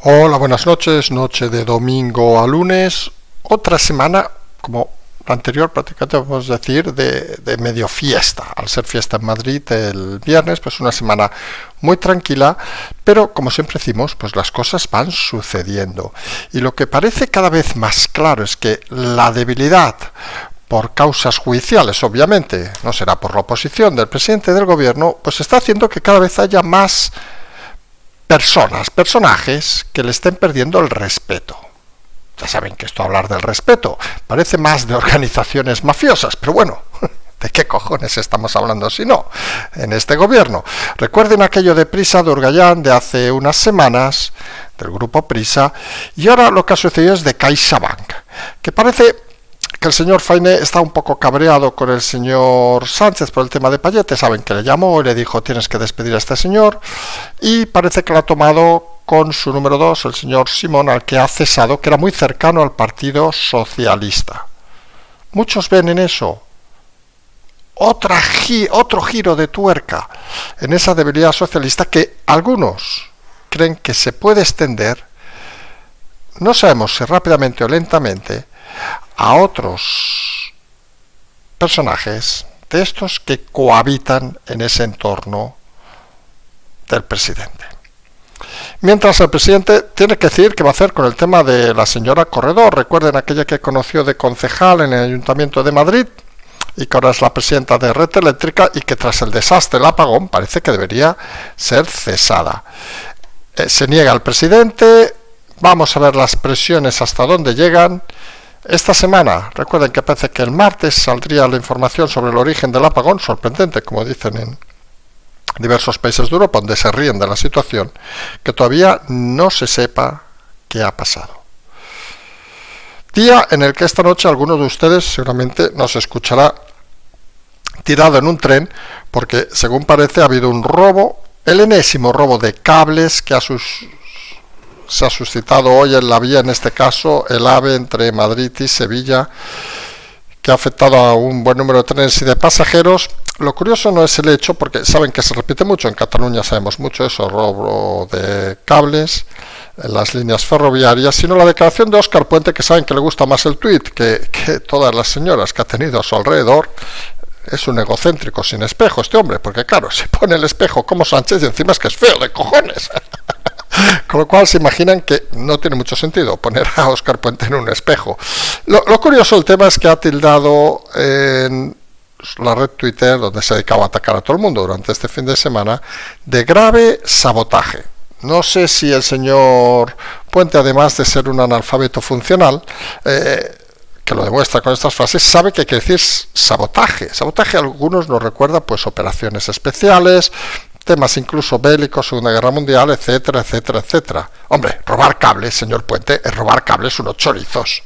Hola, buenas noches, noche de domingo a lunes, otra semana como la anterior prácticamente podemos decir de medio fiesta, al ser fiesta en Madrid el viernes, pues una semana muy tranquila, pero como siempre decimos, pues las cosas van sucediendo y lo que parece cada vez más claro es que la debilidad por causas judiciales, obviamente, no será por la oposición del presidente del gobierno, pues está haciendo que cada vez haya más personajes que le estén perdiendo el respeto. Ya saben que esto hablar del respeto parece más de organizaciones mafiosas, pero bueno, ¿de qué cojones estamos hablando si no? En este gobierno. Recuerden aquello de Prisa de Urgayán de hace unas semanas, del grupo Prisa, y ahora lo que ha sucedido es de CaixaBank, que parece que el señor Fainé está un poco cabreado con el señor Sánchez por el tema de Payete. Saben que le llamó y le dijo tienes que despedir a este señor, y parece que lo ha tomado con su número 2, el señor Simón, al que ha cesado, que era muy cercano al Partido Socialista. Muchos ven en eso otro giro de tuerca en esa debilidad socialista que algunos creen que se puede extender, no sabemos si rápidamente o lentamente, a otros personajes de estos que cohabitan en ese entorno del presidente. Mientras el presidente tiene que decir qué va a hacer con el tema de la señora Corredor. Recuerden aquella que conoció de concejal en el Ayuntamiento de Madrid y que ahora es la presidenta de Red Eléctrica y que tras el desastre del apagón parece que debería ser cesada. Se niega el presidente. Vamos a ver las presiones hasta dónde llegan. Esta semana, recuerden que parece que el martes saldría la información sobre el origen del apagón, sorprendente, como dicen en diversos países de Europa, donde se ríen de la situación, que todavía no se sepa qué ha pasado. Día en el que esta noche alguno de ustedes seguramente nos escuchará tirado en un tren, porque según parece ha habido un robo, el enésimo robo de cables que se ha suscitado hoy en la vía, en este caso el AVE entre Madrid y Sevilla, que ha afectado a un buen número de trenes y de pasajeros. Lo curioso no es el hecho, porque saben que se repite mucho, en Cataluña sabemos mucho eso, robo de cables en las líneas ferroviarias, sino la declaración de Óscar Puente, que saben que le gusta más el tuit que todas las señoras que ha tenido a su alrededor. Es un egocéntrico sin espejo este hombre, porque claro, se pone el espejo como Sánchez y encima es que es feo de cojones. Con lo cual se imaginan que no tiene mucho sentido poner a Óscar Puente en un espejo. Lo curioso del tema es que ha tildado en la red Twitter, donde se dedicaba a atacar a todo el mundo durante este fin de semana, de grave sabotaje. No sé si el señor Puente, además de ser un analfabeto funcional, que lo demuestra con estas frases, sabe que hay que decir sabotaje. Sabotaje a algunos nos recuerda pues operaciones especiales, temas incluso bélicos, Segunda Guerra Mundial, etcétera, etcétera, etcétera. Hombre, robar cables, señor Puente, es robar cables unos chorizos.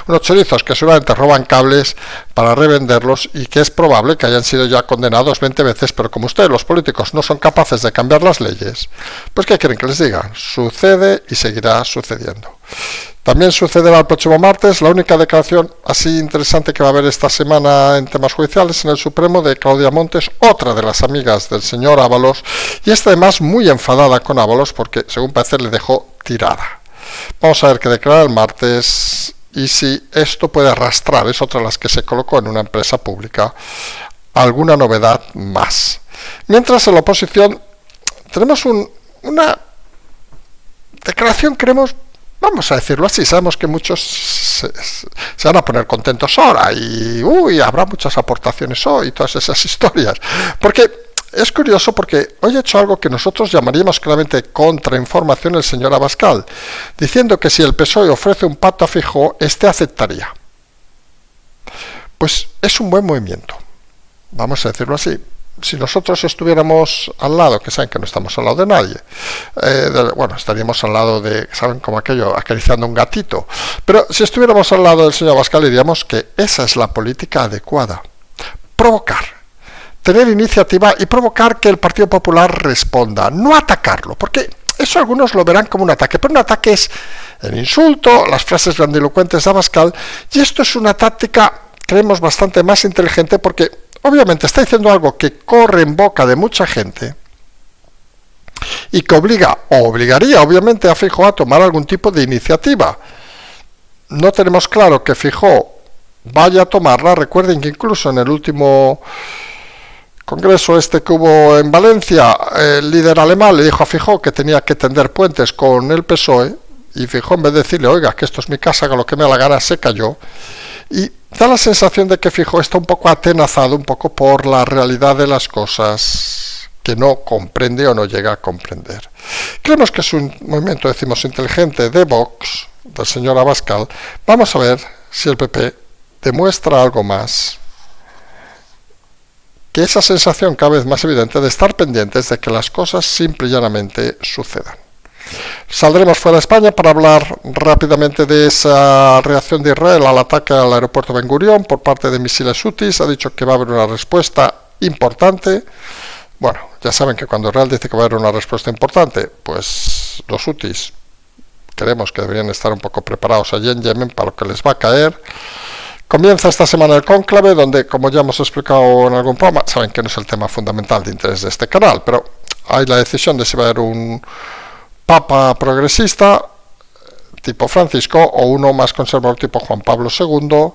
Unos chorizos que seguramente roban cables para revenderlos y que es probable que hayan sido ya condenados 20 veces, pero como ustedes, los políticos, no son capaces de cambiar las leyes, pues ¿qué quieren que les diga? Sucede y seguirá sucediendo. También sucederá el próximo martes la única declaración así interesante que va a haber esta semana en temas judiciales en el Supremo de Claudia Montes, otra de las amigas del señor Ábalos, y esta además muy enfadada con Ábalos porque según parece le dejó tirada. Vamos a ver qué declara el martes y si esto puede arrastrar, es otra de las que se colocó en una empresa pública, alguna novedad más. Mientras en la oposición tenemos una declaración, vamos a decirlo así, sabemos que muchos se van a poner contentos ahora y habrá muchas aportaciones hoy y todas esas historias, porque es curioso porque hoy ha hecho algo que nosotros llamaríamos claramente contrainformación el señor Abascal, diciendo que si el PSOE ofrece un pacto a Feijóo, este aceptaría. Pues es un buen movimiento, vamos a decirlo así. Si nosotros estuviéramos al lado, que saben que no estamos al lado de nadie, estaríamos al lado de, saben, como aquello, acariciando un gatito, pero si estuviéramos al lado del señor Abascal diríamos que esa es la política adecuada. Provocar, tener iniciativa y provocar que el Partido Popular responda, no atacarlo, porque eso algunos lo verán como un ataque, pero un ataque es el insulto, las frases grandilocuentes de Abascal, y esto es una táctica, creemos, bastante más inteligente porque obviamente está diciendo algo que corre en boca de mucha gente y que obligaría obviamente a Feijóo a tomar algún tipo de iniciativa. No tenemos claro que Feijóo vaya a tomarla. Recuerden que incluso en el último congreso que hubo en Valencia, el líder alemán le dijo a Feijóo que tenía que tender puentes con el PSOE, y Feijóo, en vez de decirle, oiga, que esto es mi casa, haga lo que me da la gana, se cayó. Y da la sensación de que Feijóo está un poco atenazado, un poco por la realidad de las cosas, que no comprende o no llega a comprender. Creemos que es un movimiento, decimos, inteligente de Vox, del señor Abascal. Vamos a ver si el PP demuestra algo más que esa sensación cada vez más evidente de estar pendientes de que las cosas simple y llanamente sucedan. Saldremos fuera de España para hablar rápidamente de esa reacción de Israel al ataque al aeropuerto Ben Gurión por parte de misiles hutis. Ha dicho que va a haber una respuesta importante. Bueno, ya saben que cuando Israel dice que va a haber una respuesta importante, pues los hutis creemos que deberían estar un poco preparados allí en Yemen para lo que les va a caer. Comienza esta semana el cónclave, donde, como ya hemos explicado en algún programa, saben que no es el tema fundamental de interés de este canal, pero hay la decisión de si va a haber un papa progresista tipo Francisco o uno más conservador tipo Juan Pablo II.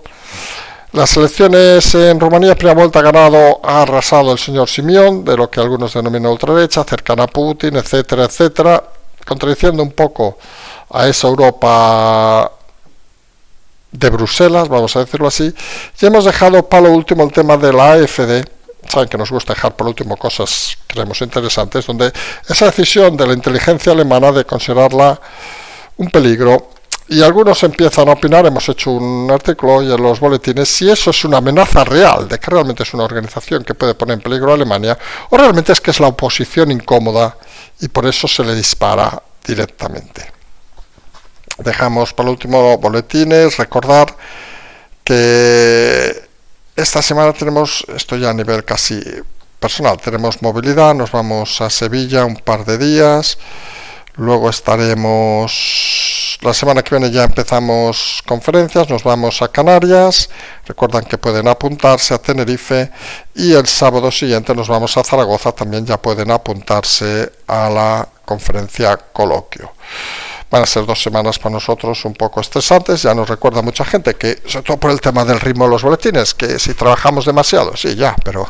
Las elecciones en Rumanía, primera vuelta ha arrasado el señor Simión, de lo que algunos denominan ultraderecha, cercana a Putin, etcétera, etcétera, contradiciendo un poco a esa Europa de Bruselas, vamos a decirlo así. Y hemos dejado para lo último el tema de la AfD. Saben que nos gusta dejar por último cosas, creemos, interesantes, donde esa decisión de la inteligencia alemana de considerarla un peligro, y algunos empiezan a opinar, hemos hecho un artículo hoy en los boletines, si eso es una amenaza real, de que realmente es una organización que puede poner en peligro a Alemania, o realmente es que es la oposición incómoda y por eso se le dispara directamente. Dejamos para el último boletines, recordar que esta semana tenemos, esto ya a nivel casi personal, tenemos movilidad, nos vamos a Sevilla un par de días, luego estaremos, la semana que viene ya empezamos conferencias, nos vamos a Canarias, recuerdan que pueden apuntarse a Tenerife, y el sábado siguiente nos vamos a Zaragoza, también ya pueden apuntarse a la conferencia coloquio. Van a ser 2 semanas para nosotros un poco estresantes. Ya nos recuerda mucha gente que, sobre todo por el tema del ritmo de los boletines, que si trabajamos demasiado, sí, ya, pero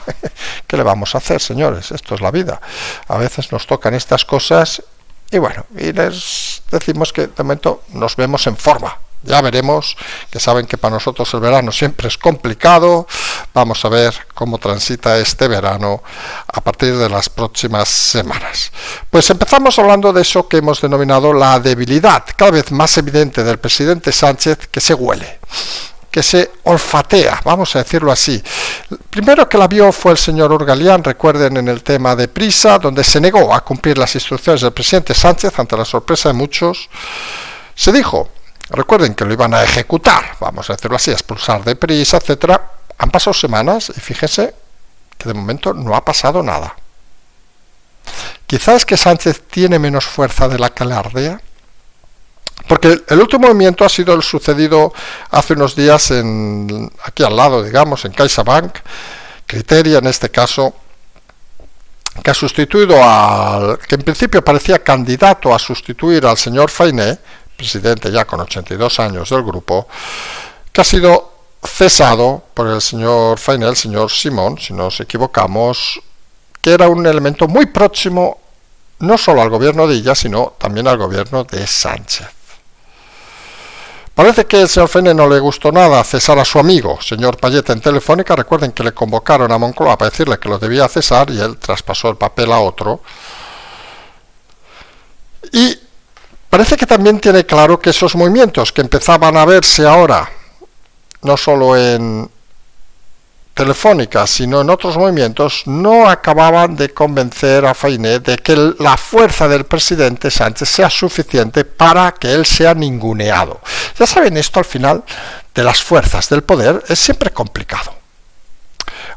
¿qué le vamos a hacer, señores? Esto es la vida. A veces nos tocan estas cosas y bueno, y les decimos que de momento nos vemos en forma. Ya veremos, que saben que para nosotros el verano siempre es complicado. Vamos a ver cómo transita este verano a partir de las próximas semanas. Pues empezamos hablando de eso que hemos denominado la debilidad cada vez más evidente del presidente Sánchez, que se huele, que se olfatea, vamos a decirlo así. El primero que la vio fue el señor Urgalián, recuerden, en el tema de Prisa, donde se negó a cumplir las instrucciones del presidente Sánchez ante la sorpresa de muchos. Se dijo, recuerden que lo iban a ejecutar, vamos a decirlo así, a expulsar de Prisa, etcétera. Han pasado semanas y fíjense que de momento no ha pasado nada. Quizás es que Sánchez tiene menos fuerza de la que alardea, porque el último movimiento ha sido el sucedido hace unos días aquí al lado, digamos, en CaixaBank, Criteria en este caso, que ha sustituido al que en principio parecía candidato a sustituir al señor Fainé, presidente ya con 82 años del grupo, que ha sido cesado por el señor Fainé, el señor Simón, si no nos equivocamos, que era un elemento muy próximo no solo al gobierno de Illa, sino también al gobierno de Sánchez. Parece que al señor Fainé no le gustó nada cesar a su amigo, señor Payet, en Telefónica. Recuerden que le convocaron a Moncloa para decirle que lo debía cesar y él traspasó el papel a otro. Y parece que también tiene claro que esos movimientos que empezaban a verse ahora, no solo en Telefónica, sino en otros movimientos, no acababan de convencer a Fainé de que la fuerza del presidente Sánchez sea suficiente para que él sea ninguneado. Ya saben, esto al final de las fuerzas del poder es siempre complicado.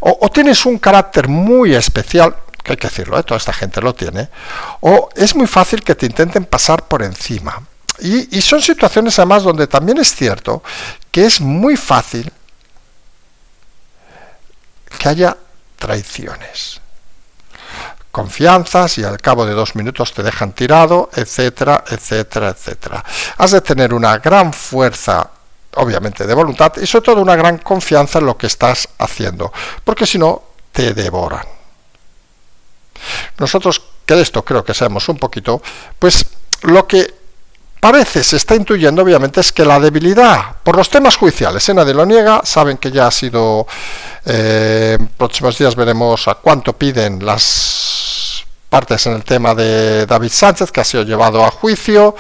O tienes un carácter muy especial, que hay que decirlo, toda esta gente lo tiene, o es muy fácil que te intenten pasar por encima. Y son situaciones además donde también es cierto que es muy fácil que haya traiciones. confianzas y al cabo de 2 minutos te dejan tirado, etcétera, etcétera, etcétera. Has de tener una gran fuerza, obviamente, de voluntad y sobre todo una gran confianza en lo que estás haciendo, porque si no, te devoran. Nosotros, que de esto creo que sabemos un poquito, pues lo que parece, se está intuyendo obviamente, es que la debilidad por los temas judiciales, nadie lo niega, saben que ya ha sido, en próximos días veremos a cuánto piden las partes en el tema de David Sánchez, que ha sido llevado a juicio.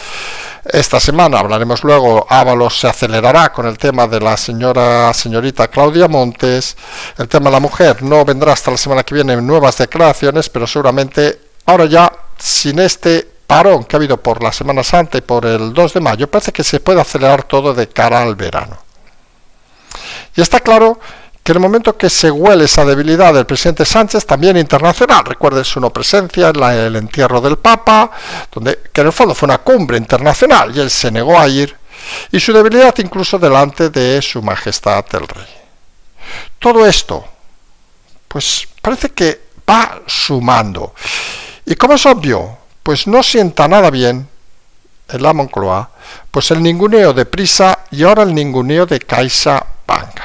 Esta semana hablaremos luego, Ábalos se acelerará con el tema de la señorita Claudia Montes. El tema de la mujer no vendrá hasta la semana que viene nuevas declaraciones, pero seguramente ahora ya, sin este parón que ha habido por la Semana Santa y por el 2 de mayo, parece que se puede acelerar todo de cara al verano. Y está claro que en el momento que se huele esa debilidad del presidente Sánchez, también internacional, recuerde su no presencia en el entierro del Papa, que en el fondo fue una cumbre internacional y él se negó a ir, y su debilidad incluso delante de su majestad el rey. Todo esto, pues parece que va sumando. Y como es obvio, pues no sienta nada bien en la Moncloa, pues el ninguneo de Prisa y ahora el ninguneo de CaixaBank.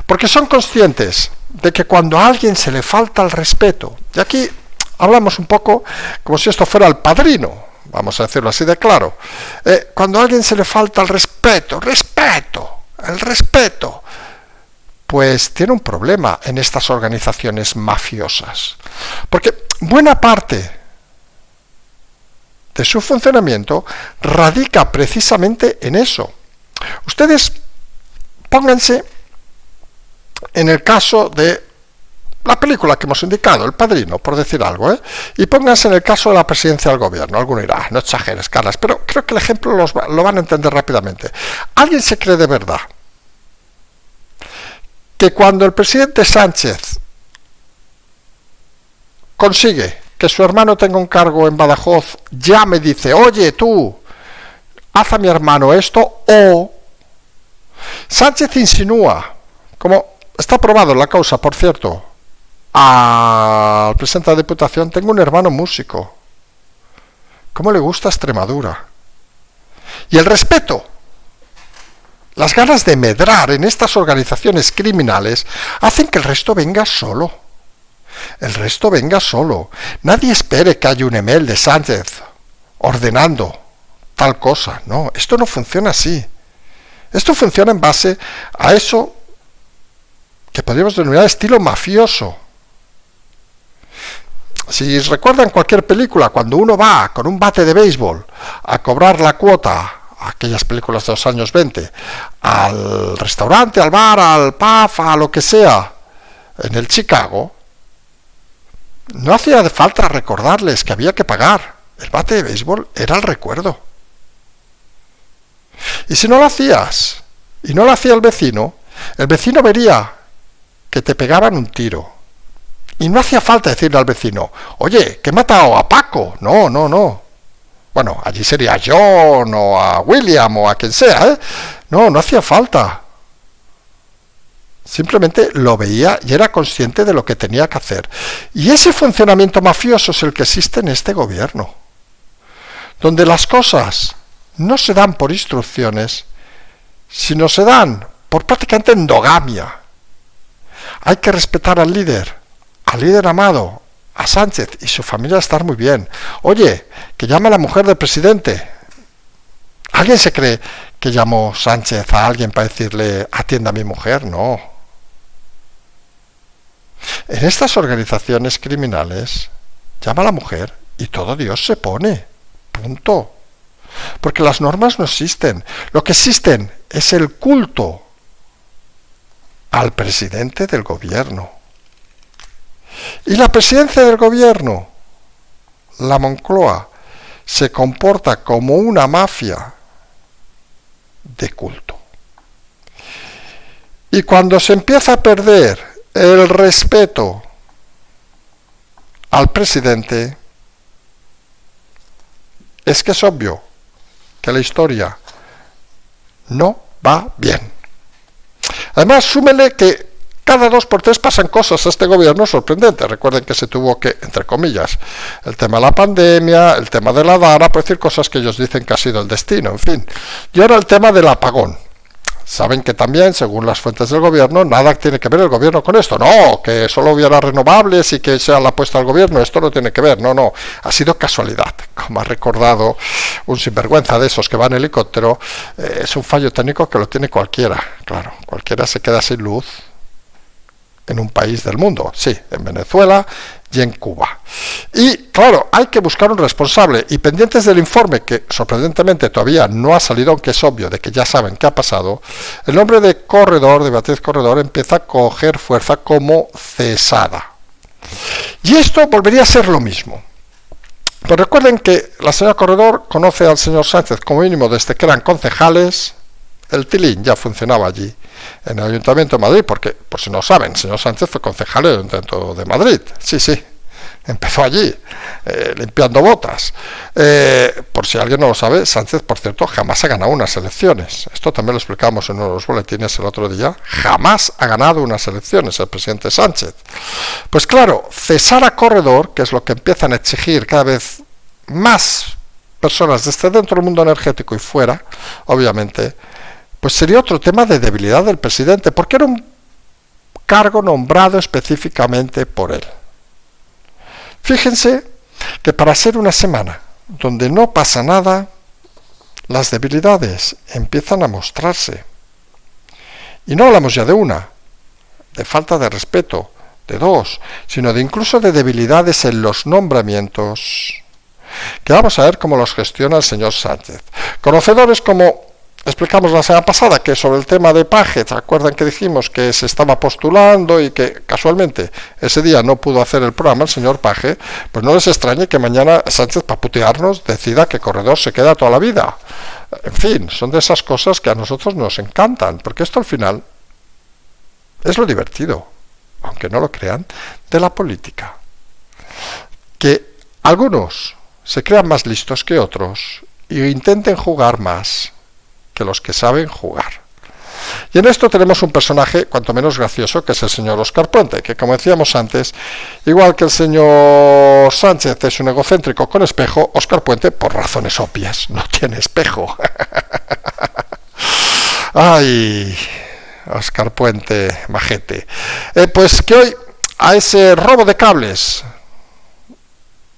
Porque son conscientes de que cuando a alguien se le falta el respeto, y aquí hablamos un poco como si esto fuera el Padrino, vamos a decirlo así de claro, cuando a alguien se le falta el respeto, pues tiene un problema en estas organizaciones mafiosas. Porque buena parte de su funcionamiento radica precisamente en eso. Ustedes pónganse en el caso de la película que hemos indicado, El Padrino, por decir algo, y pónganse en el caso de la presidencia del gobierno. Alguno dirá, no exageres, Carlas, pero creo que el ejemplo lo van a entender rápidamente. ¿Alguien se cree de verdad que cuando el presidente Sánchez consigue que su hermano tenga un cargo en Badajoz, ya me dice, oye tú, haz a mi hermano esto, o Sánchez insinúa, como está aprobado en la causa, por cierto, al presidente de la Diputación, tengo un hermano músico, ¿cómo le gusta Extremadura? Y el respeto, las ganas de medrar en estas organizaciones criminales, hacen que el resto venga solo. El resto venga solo. Nadie espere que haya un email de Sánchez ordenando tal cosa. No, esto no funciona así. Esto funciona en base a eso que podríamos denominar estilo mafioso. Si recuerdan cualquier película, cuando uno va con un bate de béisbol a cobrar la cuota, aquellas películas de los años 20, al restaurante, al bar, al pub, a lo que sea, en el Chicago, no hacía falta recordarles que había que pagar. El bate de béisbol era el recuerdo. Y si no lo hacías, y no lo hacía el vecino vería que te pegaban un tiro. Y no hacía falta decirle al vecino, oye, que he matado a Paco. No. Bueno, allí sería a John, o a William, o a quien sea, No hacía falta. Simplemente lo veía y era consciente de lo que tenía que hacer. Y ese funcionamiento mafioso es el que existe en este gobierno, donde las cosas no se dan por instrucciones, sino se dan por prácticamente endogamia. Hay que respetar al líder amado, a Sánchez y su familia estar muy bien. Oye, que llama a la mujer del presidente. ¿Alguien se cree que llamó Sánchez a alguien para decirle atienda a mi mujer? No. En estas organizaciones criminales llama a la mujer y todo Dios se pone. Punto. Porque las normas no existen. Lo que existen es el culto al presidente del gobierno. Y la presidencia del gobierno, la Moncloa, se comporta como una mafia de culto. Y cuando se empieza a perder el respeto al presidente, es que es obvio que la historia no va bien. Además, súmele que cada 2 por 3 pasan cosas a este gobierno sorprendentes. Recuerden que se tuvo que, entre comillas, el tema de la pandemia, el tema de la DARA, por decir cosas que ellos dicen que ha sido el destino, en fin. Y ahora el tema del apagón. Saben que también, según las fuentes del gobierno, nada tiene que ver el gobierno con esto. No, que solo hubiera renovables y que sea la apuesta del gobierno, esto no tiene que ver. No, ha sido casualidad. Como ha recordado un sinvergüenza de esos que va en helicóptero, es un fallo técnico que lo tiene cualquiera. Claro, cualquiera se queda sin luz en un país del mundo, sí, en Venezuela y en Cuba. Y claro, hay que buscar un responsable, y pendientes del informe, que sorprendentemente todavía no ha salido, aunque es obvio de que ya saben qué ha pasado, el nombre de Corredor, de Beatriz Corredor, empieza a coger fuerza como cesada. Y esto volvería a ser lo mismo. Pues recuerden que la señora Corredor conoce al señor Sánchez como mínimo desde que eran concejales. El tilín ya funcionaba allí, en el Ayuntamiento de Madrid, porque, por si no saben, el señor Sánchez fue concejal del Ayuntamiento de Madrid. Sí, empezó allí, limpiando botas. Por si alguien no lo sabe, Sánchez, por cierto, jamás ha ganado unas elecciones. Esto también lo explicamos en uno de los boletines el otro día. Jamás ha ganado unas elecciones el presidente Sánchez. Pues claro, cesar a Corredor, que es lo que empiezan a exigir cada vez más personas desde dentro del mundo energético y fuera, obviamente, pues sería otro tema de debilidad del presidente, porque era un cargo nombrado específicamente por él. Fíjense que para ser una semana donde no pasa nada, las debilidades empiezan a mostrarse. Y no hablamos ya de una, de falta de respeto, de 2, sino de incluso de debilidades en los nombramientos, que vamos a ver cómo los gestiona el señor Sánchez. Conocedores como explicamos la semana pasada, que sobre el tema de Paje, ¿se acuerdan que dijimos que se estaba postulando y que casualmente ese día no pudo hacer el programa el señor Paje? Pues no les extrañe que mañana Sánchez, para putearnos, decida que Corredor se queda toda la vida. En fin, son de esas cosas que a nosotros nos encantan, porque esto al final es lo divertido, aunque no lo crean, de la política. Que algunos se crean más listos que otros e intenten jugar más que los que saben jugar. Y en esto tenemos un personaje cuanto menos gracioso, que es el señor Óscar Puente, que, como decíamos antes, igual que el señor Sánchez es un egocéntrico con espejo, Óscar Puente, por razones obvias, no tiene espejo. Ay, Óscar Puente, majete. Pues que hoy, a ese robo de cables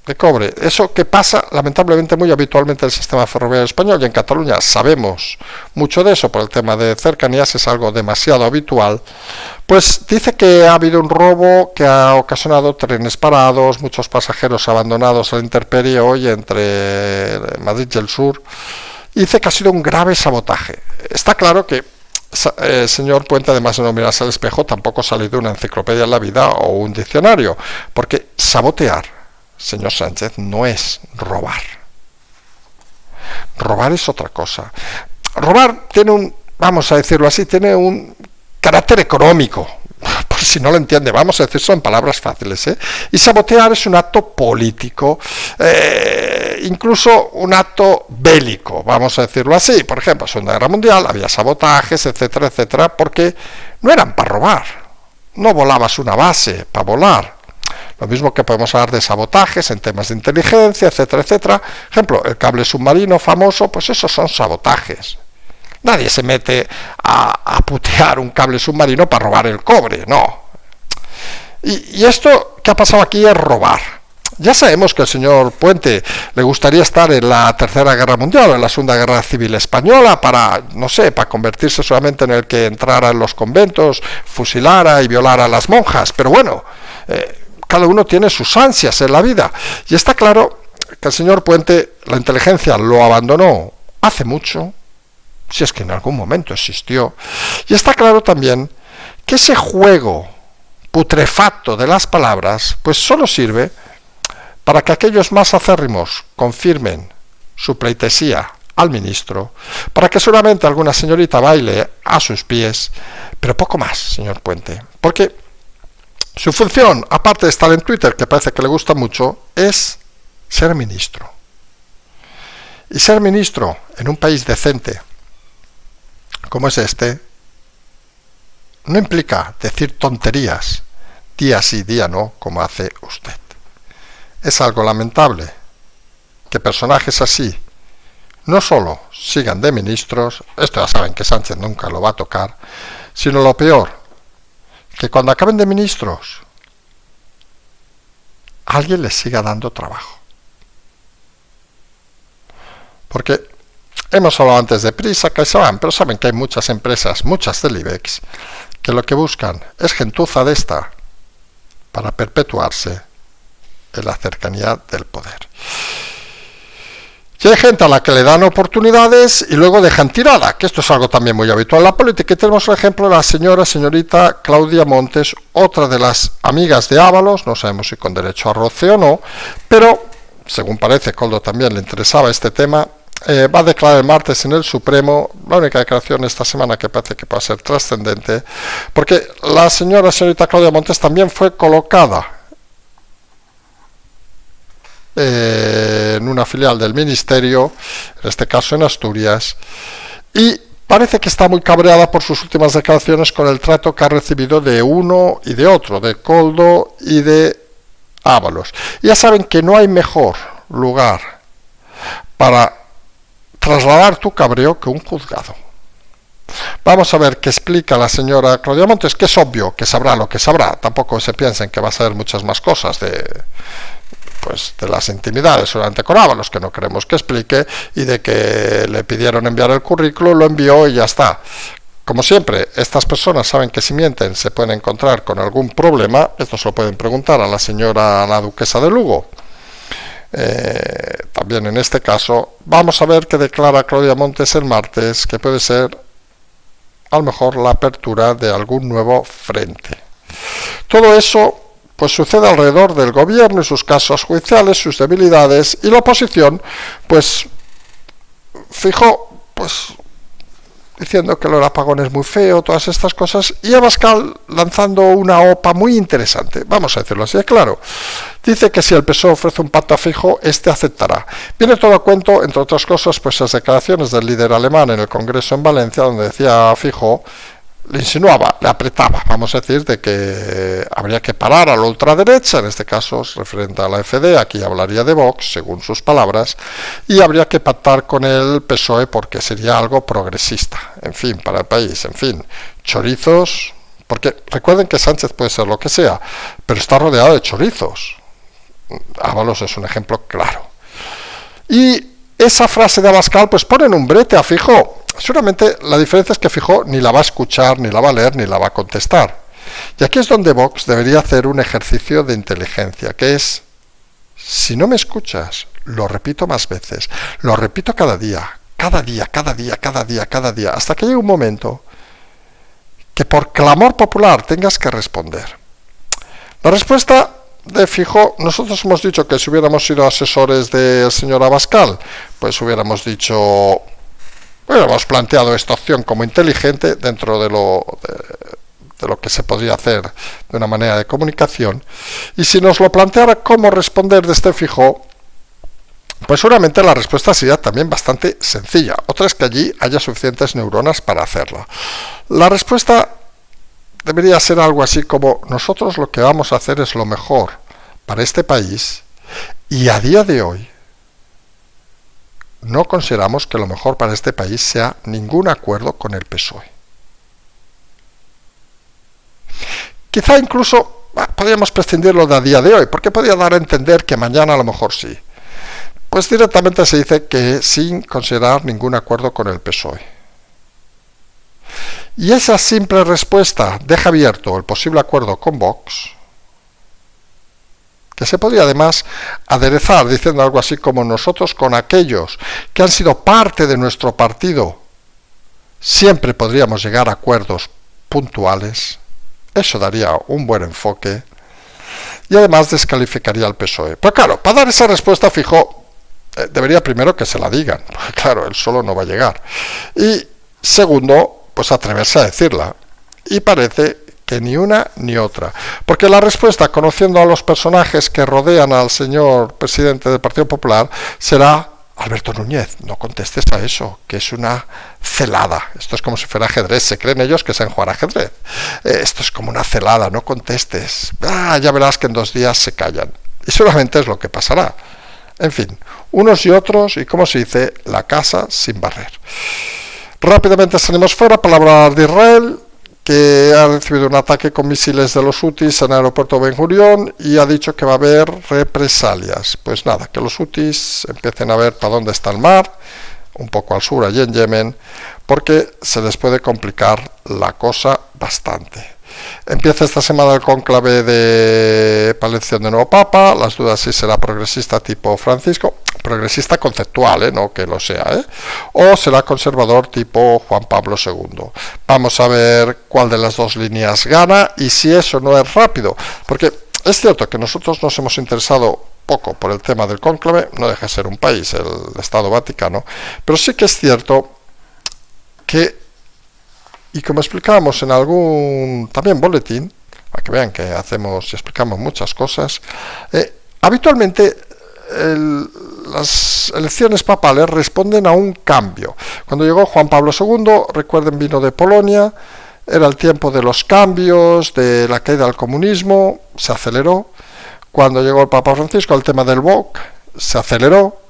de cobre, eso que pasa lamentablemente muy habitualmente en el sistema ferroviario español, y en Cataluña sabemos mucho de eso por el tema de cercanías, es algo demasiado habitual, pues dice que ha habido un robo que ha ocasionado trenes parados, muchos pasajeros abandonados a la intemperie hoy entre Madrid y el sur, y dice que ha sido un grave sabotaje. Está claro que el señor Puente, además de no mirarse al espejo, tampoco ha salido una enciclopedia en la vida o un diccionario, porque sabotear, señor Sánchez, no es robar. Robar es otra cosa. Robar tiene un, vamos a decirlo así, tiene un carácter económico. Por si no lo entiende, vamos a decir, son palabras fáciles, ¿eh? Y sabotear es un acto político, incluso un acto bélico, vamos a decirlo así. Por ejemplo, en la Segunda Guerra Mundial había sabotajes, etcétera, etcétera, porque no eran para robar. No volabas una base para volar. Lo mismo que podemos hablar de sabotajes en temas de inteligencia, etcétera, etcétera. Ejemplo, el cable submarino famoso, pues esos son sabotajes. Nadie se mete a putear un cable submarino para robar el cobre, no. Y esto que ha pasado aquí es robar. Ya sabemos que al señor Puente le gustaría estar en la Tercera Guerra Mundial o en la Segunda Guerra Civil Española para, no sé, para convertirse solamente en el que entrara en los conventos, fusilara y violara a las monjas. Pero bueno, cada uno tiene sus ansias en la vida. Y está claro que el señor Puente, la inteligencia lo abandonó hace mucho, si es que en algún momento existió. Y está claro también que ese juego putrefacto de las palabras, pues solo sirve para que aquellos más acérrimos confirmen su pleitesía al ministro, para que solamente alguna señorita baile a sus pies, pero poco más, señor Puente, porque su función, aparte de estar en Twitter, que parece que le gusta mucho, es ser ministro. Y ser ministro en un país decente como es este, no implica decir tonterías, día sí, día no, como hace usted. Es algo lamentable que personajes así no solo sigan de ministros, esto ya saben que Sánchez nunca lo va a tocar, sino lo peor, que cuando acaben de ministros, alguien les siga dando trabajo. Porque hemos hablado antes de Prisa, CaixaBank, pero saben que hay muchas empresas, muchas del IBEX, que lo que buscan es gentuza de esta para perpetuarse en la cercanía del poder. Y hay gente a la que le dan oportunidades y luego dejan tirada, que esto es algo también muy habitual en la política. Y tenemos el ejemplo de la señorita Claudia Montes, otra de las amigas de Ábalos, no sabemos si con derecho a roce o no, pero según parece, Koldo también le interesaba este tema, va a declarar el martes en el Supremo, la única declaración esta semana que parece que puede ser trascendente, porque la señorita Claudia Montes también fue colocada en una filial del ministerio, en este caso en Asturias, y parece que está muy cabreada por sus últimas declaraciones con el trato que ha recibido de uno y de otro, de Koldo y de Ábalos. Ya saben que no hay mejor lugar para trasladar tu cabreo que un juzgado. Vamos a ver qué explica la señora Claudia Montes, que es obvio que sabrá lo que sabrá, tampoco se piensen que va a saber muchas más cosas de las intimidades solamente con Ábalos, que no queremos que explique, y de que le pidieron enviar el currículo, lo envió y ya está. Como siempre, estas personas saben que si mienten se pueden encontrar con algún problema. Esto se lo pueden preguntar a la duquesa de Lugo. También en este caso, vamos a ver qué declara Claudia Montes el martes, que puede ser a lo mejor la apertura de algún nuevo frente. Todo eso pues sucede alrededor del gobierno y sus casos judiciales, sus debilidades, y la oposición pues fijó diciendo que el apagón es muy feo, todas estas cosas, y Abascal lanzando una OPA muy interesante, vamos a decirlo así, claro. Dice que si el PSOE ofrece un pacto a Feijóo, este aceptará. Viene todo a cuento, entre otras cosas, pues las declaraciones del líder alemán en el Congreso en Valencia, donde decía a Feijóo, le insinuaba, le apretaba, vamos a decir, de que habría que parar a la ultraderecha, en este caso referente a la FD, aquí hablaría de Vox, según sus palabras, y habría que pactar con el PSOE porque sería algo progresista, en fin, para el país, en fin, chorizos, porque recuerden que Sánchez puede ser lo que sea, pero está rodeado de chorizos. Ábalos es un ejemplo claro. Y esa frase de Abascal pues pone en un brete a Feijóo. Seguramente la diferencia es que Feijóo ni la va a escuchar, ni la va a leer, ni la va a contestar. Y aquí es donde Vox debería hacer un ejercicio de inteligencia, que es, si no me escuchas, lo repito más veces, lo repito cada día, hasta que llegue un momento que por clamor popular tengas que responder. La respuesta de Feijóo, nosotros hemos dicho que si hubiéramos sido asesores del señor Abascal, pues hubiéramos planteado esta opción como inteligente dentro de lo que se podría hacer de una manera de comunicación, y si nos lo planteara cómo responder desde Feijóo, pues seguramente la respuesta sería también bastante sencilla. Otra es que allí haya suficientes neuronas para hacerla. La respuesta debería ser algo así como: nosotros lo que vamos a hacer es lo mejor para este país, y a día de hoy no consideramos que lo mejor para este país sea ningún acuerdo con el PSOE. Quizá incluso podríamos prescindirlo de a día de hoy, porque podría dar a entender que mañana a lo mejor sí. Pues directamente se dice que sin considerar ningún acuerdo con el PSOE. Y esa simple respuesta deja abierto el posible acuerdo con Vox, que se podría además aderezar diciendo algo así como: nosotros con aquellos que han sido parte de nuestro partido siempre podríamos llegar a acuerdos puntuales. Eso daría un buen enfoque y además descalificaría al PSOE. Pero claro, para dar esa respuesta Feijóo debería primero que se la digan, porque claro, él solo no va a llegar, y segundo, pues atreverse a decirla, y parece que ni una ni otra, porque la respuesta, conociendo a los personajes que rodean al señor presidente del Partido Popular, será Alberto Núñez, no contestes a eso, que es una celada. Esto es como si fuera ajedrez. Se creen ellos que saben jugar ajedrez. Esto es como una celada, no contestes. Ya verás que en 2 días se callan. Y seguramente es lo que pasará. En fin, unos y otros, y como se dice, la casa sin barrer. Rápidamente salimos fuera para hablar de Israel, que ha recibido un ataque con misiles de los hutis en el aeropuerto Ben Gurión y ha dicho que va a haber represalias. Pues nada, que los hutis empiecen a ver para dónde está el mar, un poco al sur, allí en Yemen, porque se les puede complicar la cosa bastante. Empieza esta semana el cónclave de elección de nuevo papa, las dudas si será progresista tipo Francisco, progresista conceptual, no que lo sea, o será conservador tipo Juan Pablo II. Vamos a ver cuál de las dos líneas gana y si eso no es rápido, porque es cierto que nosotros nos hemos interesado poco por el tema del cónclave, no deja de ser un país, el Estado Vaticano, pero sí que es cierto que, y como explicábamos en algún también boletín, para que vean que hacemos y explicamos muchas cosas, habitualmente las elecciones papales responden a un cambio. Cuando llegó Juan Pablo II, recuerden, vino de Polonia, era el tiempo de los cambios, de la caída del comunismo, se aceleró. Cuando llegó el Papa Francisco, el tema del VOC se aceleró.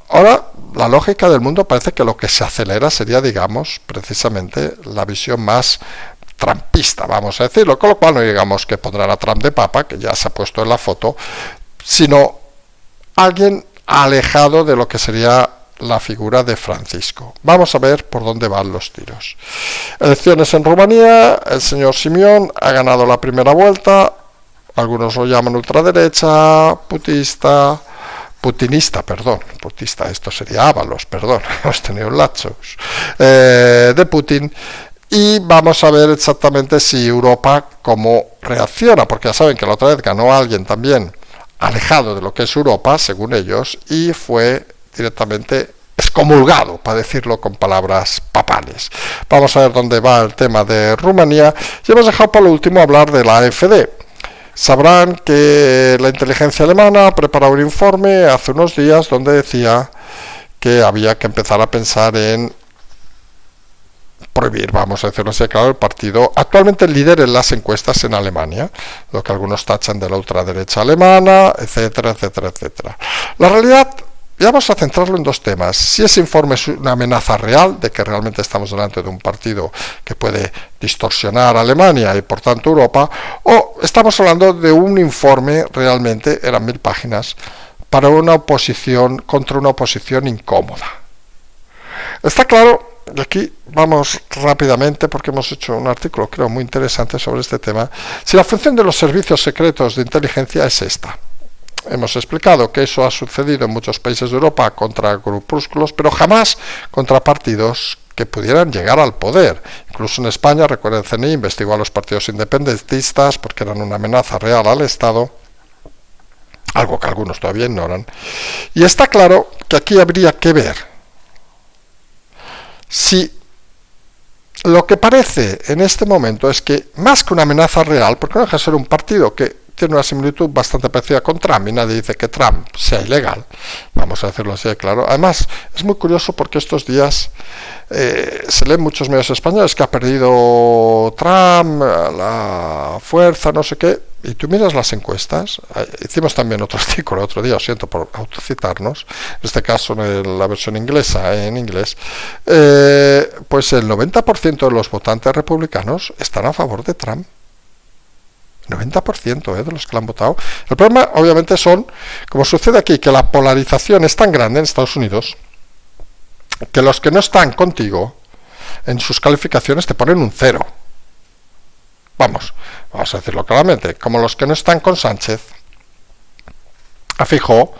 Ahora, la lógica del mundo parece que lo que se acelera sería, digamos, precisamente la visión más trumpista, vamos a decirlo, con lo cual no digamos que pondrán a Trump de papa, que ya se ha puesto en la foto, sino alguien alejado de lo que sería la figura de Francisco. Vamos a ver por dónde van los tiros. Elecciones en Rumanía, el señor Simeón ha ganado la primera vuelta, algunos lo llaman ultraderecha, putinista, esto sería Ábalos, perdón, hemos tenido un lapsus, de Putin, y vamos a ver exactamente si Europa cómo reacciona, porque ya saben que la otra vez ganó alguien también alejado de lo que es Europa, según ellos, y fue directamente excomulgado, para decirlo con palabras papales. Vamos a ver dónde va el tema de Rumanía, y hemos dejado por último hablar de la AfD. Sabrán que la inteligencia alemana ha preparado un informe hace unos días donde decía que había que empezar a pensar en prohibir, vamos a decirlo así, claro, el partido actualmente líder en las encuestas en Alemania, lo que algunos tachan de la ultraderecha alemana, etcétera, etcétera, etcétera. La realidad, y vamos a centrarlo en dos temas: si ese informe es una amenaza real de que realmente estamos delante de un partido que puede distorsionar a Alemania y por tanto Europa, o estamos hablando de un informe, realmente eran 1000 páginas, para una oposición, contra una oposición incómoda. Está claro, y aquí vamos rápidamente porque hemos hecho un artículo creo muy interesante sobre este tema, si la función de los servicios secretos de inteligencia es esta. Hemos explicado que eso ha sucedido en muchos países de Europa contra grupúsculos, pero jamás contra partidos que pudieran llegar al poder. Incluso en España, recuerden, el CNI investigó a los partidos independentistas porque eran una amenaza real al Estado, algo que algunos todavía ignoran. Y está claro que aquí habría que ver si lo que parece en este momento es que, más que una amenaza real, porque no deja de ser un partido que tiene una similitud bastante parecida con Trump, y nadie dice que Trump sea ilegal, vamos a decirlo así de claro. Además, es muy curioso porque estos días se leen muchos medios españoles que ha perdido Trump, la fuerza, no sé qué, y tú miras las encuestas. Hicimos también otro artículo otro día, os siento por autocitarnos, en este caso en la versión inglesa, en inglés, pues el 90% de los votantes republicanos están a favor de Trump. 90% de los que lo han votado. El problema, obviamente, son, como sucede aquí, que la polarización es tan grande en Estados Unidos que los que no están contigo en sus calificaciones te ponen un 0. Vamos a decirlo claramente, como los que no están con Sánchez, a Feijóo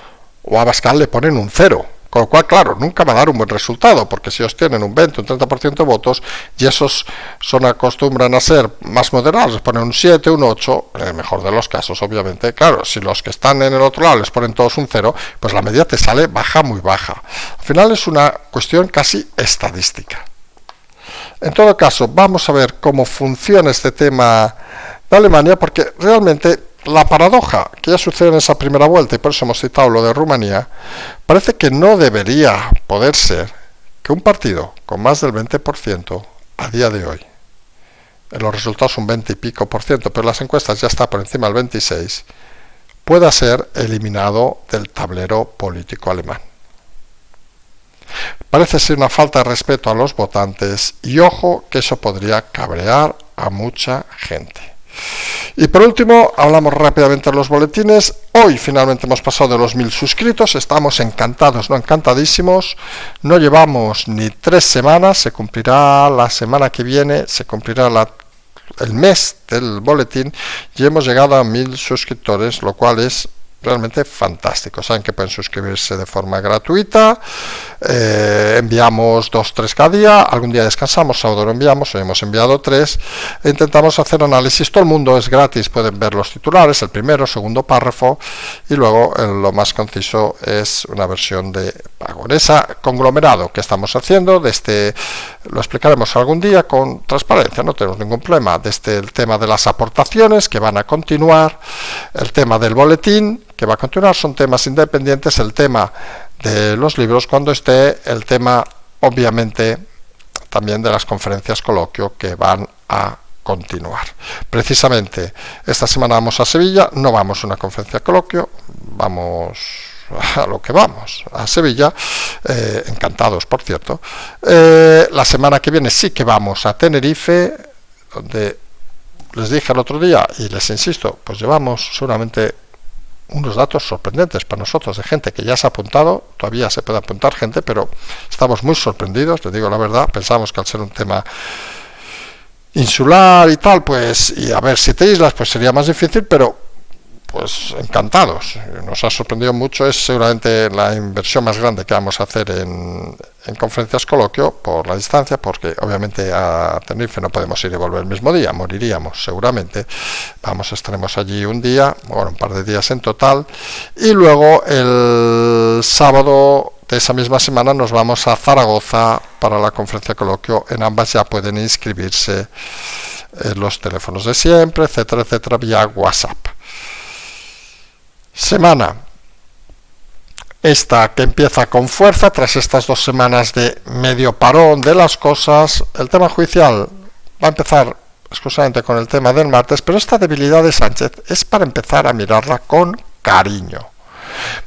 o a Abascal le ponen un 0. Con lo cual, claro, nunca va a dar un buen resultado, porque si ellos tienen un 20, un 30% de votos, y esos acostumbran a ser más moderados, les ponen un 7, un 8, en el mejor de los casos, obviamente. Claro, si los que están en el otro lado les ponen todos un 0, pues la media te sale baja, muy baja. Al final es una cuestión casi estadística. En todo caso, vamos a ver cómo funciona este tema de Alemania, porque realmente la paradoja que ya sucede en esa primera vuelta, y por eso hemos citado lo de Rumanía, parece que no debería poder ser que un partido con más del 20% a día de hoy, en los resultados un 20 y pico por ciento, pero las encuestas ya está por encima del 26%, pueda ser eliminado del tablero político alemán. Parece ser una falta de respeto a los votantes y ojo que eso podría cabrear a mucha gente. Y por último, hablamos rápidamente de los boletines. Hoy finalmente hemos pasado de los 1000 suscritos, estamos encantados, no encantadísimos. No llevamos ni 3 semanas, se cumplirá la semana que viene, se cumplirá el mes del boletín y hemos llegado a 1000 suscriptores, lo cual es realmente fantástico. Saben que pueden suscribirse de forma gratuita, enviamos 2-3 cada día, algún día descansamos, sábado lo enviamos, hoy hemos enviado 3, e intentamos hacer análisis. Todo el mundo es gratis, pueden ver los titulares, el primero, segundo párrafo, y luego lo más conciso es una versión de pago. En ese conglomerado que estamos haciendo, lo explicaremos algún día con transparencia, no tenemos ningún problema, desde el tema de las aportaciones que van a continuar, el tema del boletín que va a continuar, son temas independientes, el tema de los libros cuando esté, el tema obviamente también de las conferencias coloquio que van a continuar. Precisamente esta semana vamos a Sevilla, no vamos a una conferencia coloquio, vamos a lo que vamos, a Sevilla, encantados por cierto. La semana que viene sí que vamos a Tenerife, donde les dije el otro día y les insisto, pues llevamos seguramente unos datos sorprendentes para nosotros de gente que ya se ha apuntado, todavía se puede apuntar gente, pero estamos muy sorprendidos, les digo la verdad, pensamos que al ser un tema insular y tal, pues, y haber 7 islas, pues sería más difícil, pero pues encantados. Nos ha sorprendido mucho, es seguramente la inversión más grande que vamos a hacer en conferencias coloquio por la distancia, porque obviamente a Tenerife no podemos ir y volver el mismo día, moriríamos seguramente. Estaremos allí un día, bueno, un par de días en total, y luego el sábado de esa misma semana nos vamos a Zaragoza para la conferencia coloquio. En ambas ya pueden inscribirse los teléfonos de siempre, etcétera, etcétera, vía WhatsApp. Semana esta que empieza con fuerza tras estas 2 semanas de medio parón de las cosas. El tema judicial va a empezar exclusivamente con el tema del martes, pero esta debilidad de Sánchez es para empezar a mirarla con cariño.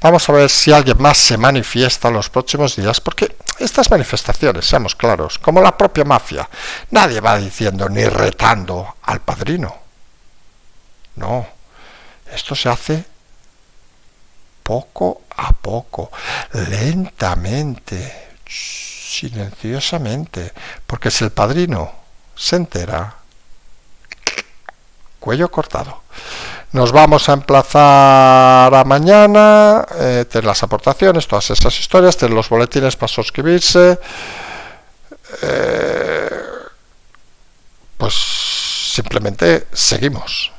Vamos a ver si alguien más se manifiesta en los próximos días, porque estas manifestaciones, seamos claros, como la propia mafia, nadie va diciendo ni retando al padrino. No, esto se hace poco a poco, lentamente, silenciosamente, porque si el padrino se entera, cuello cortado. Nos vamos a emplazar a mañana, tener las aportaciones, todas esas historias, tener los boletines para suscribirse, pues simplemente seguimos.